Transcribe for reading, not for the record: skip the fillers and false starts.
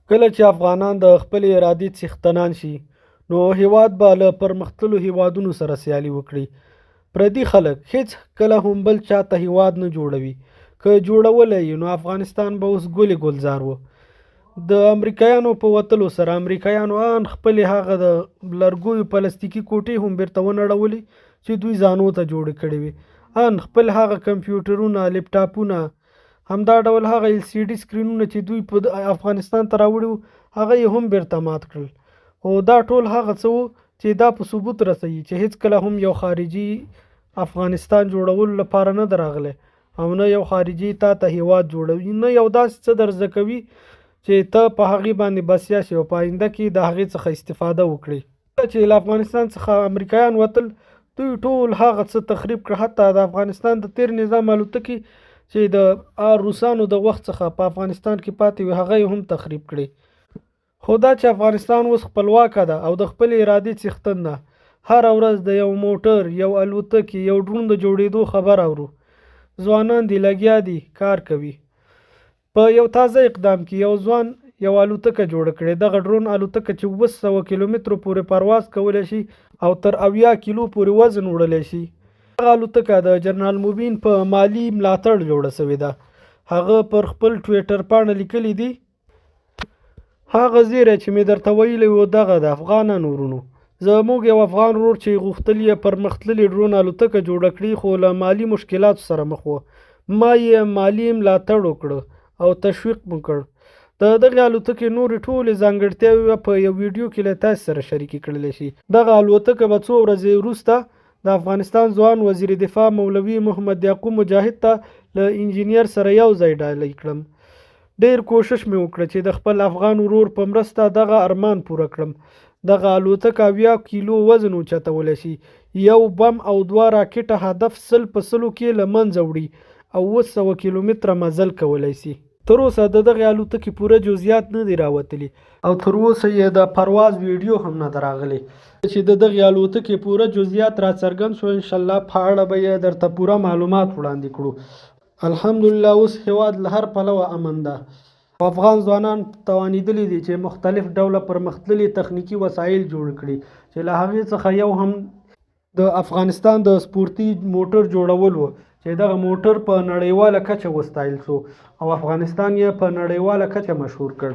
کله چې افغانان د خپلې ارادې څښتنان شي نو هیواد به له پرمختللو هیوادونو سره سیالي وکړي. پردي خلک هیڅ کله هم بل چاته هیواد نه جوړوي. که جوړولی یې نو افغانستان به اوس ګلې ګلزار و. د امریکایانو په وتلو سره امریکایانو ان خپلې هغه د لرګیو پلاستیکي کوټې هم بیرته ونړولې چې دوی ځانو ته جوړې کړې وې. ان خپل هغه کمپیوټرونه، لیپټاپونه، همدا ډول هغه LCD سکرینونه چې دوی په افغانستان ته راوړي وو هغه یې هم بیرته مات کړل. خو دا ټول هغه څه وو چې دا په ثبوت رسوي چې هیڅکله هم یو خارجي افغانستان جوړولو لپاره نه دی راغلی او نه یو خارجي تا ته هیواد جوړوي، نه یو داسې څه در زده کوي چې ته په هغې باندې بسیا شې او په آینده کې د هغې څخه استفاده وکړې. کله چې له افغانستان څخه امریکایان وتل دوی ټول هغه څه تخریب کړ، حتی د افغانستان د تیر نظام الوتکې چې د روسانو د وخت څخه په افغانستان کې پاتې وي هغه یې هم تخریب کړي. خو دا چې افغانستان اوس خپلواکه ده او د خپلې ارادې څښتن ده، هره ورځ د یو موټر، یو الوتکې، یو ډرون د جوړېدو خبر اورو. ځوانان دي لګیا دي کار کوي. په یو تازه اقدام کې یو ځوان یو الوتکه جوړه کړې. دغه ډرون الوتکه چې 200 کیلومترو پورې پرواز کولی شي او تر 80 کیلو پورې وزن وړلی شي. دغه الوتکه د جنرال موبین په مالی ملاتړ جوړه شوې ده. هغه پر خپل ټویټر پاڼه لیکلی دی: هغه زیری چې مې درته ویلی و دغه د افغانانو ورونو، زموږ یو افغان ورور چې غوښتل یې پرمختللې ډرون الوتکه جوړه کړي خو له مالي مشکلاتو سره مخ و. ما یې مالي ملاتړ وکړ او تشویق مو کړ. د دغې الوتکې نورې ټولې ځانګړتیاوې په یو ویډیو کې له تاسو سره شریکې کړلی شي. دغه الوتکه به څو ورځې وروسته د افغانستان ځوان وزیر دفاع مولوي محمد یعقوب مجاهد ته له انجینیر سره یو ځای ډالۍ کړم. ډیر کوشش مې وکړ چې د خپل افغان ورور په مرسته دغه ارمان پوره کړم. دغه الوتکه 80 کیلو وزن اوچتولی شي، یو بم او 2 راکټه هدف 100 په 100 کې له منځه وړي او 200 کیلومتره مزل کولی شي. تر اوسه د دغې الوتکې پوره جزئیات نه دي راوتلي او تر اوسه یې د پرواز ویډیو هم نه ده راغلی. چې د دغې الوتکې پوره جزئیات راڅرګند شو انشاءالله په اړه به یې درته پوره معلومات وړاندې کړو. الحمدلله اوس هیواد له هر پلوه امن ده. افغان ځوانان توانیدلی دي چې مختلف ډوله پرمختللي تخنیکي وسایل جوړ کړي چې له هغې څخه یو هم د افغانستان د سپورتي موټر جوړول و چې دغه موټر په نړیواله کچه وستایل شو او افغانستان یې په نړیواله کچه مشهور کړ.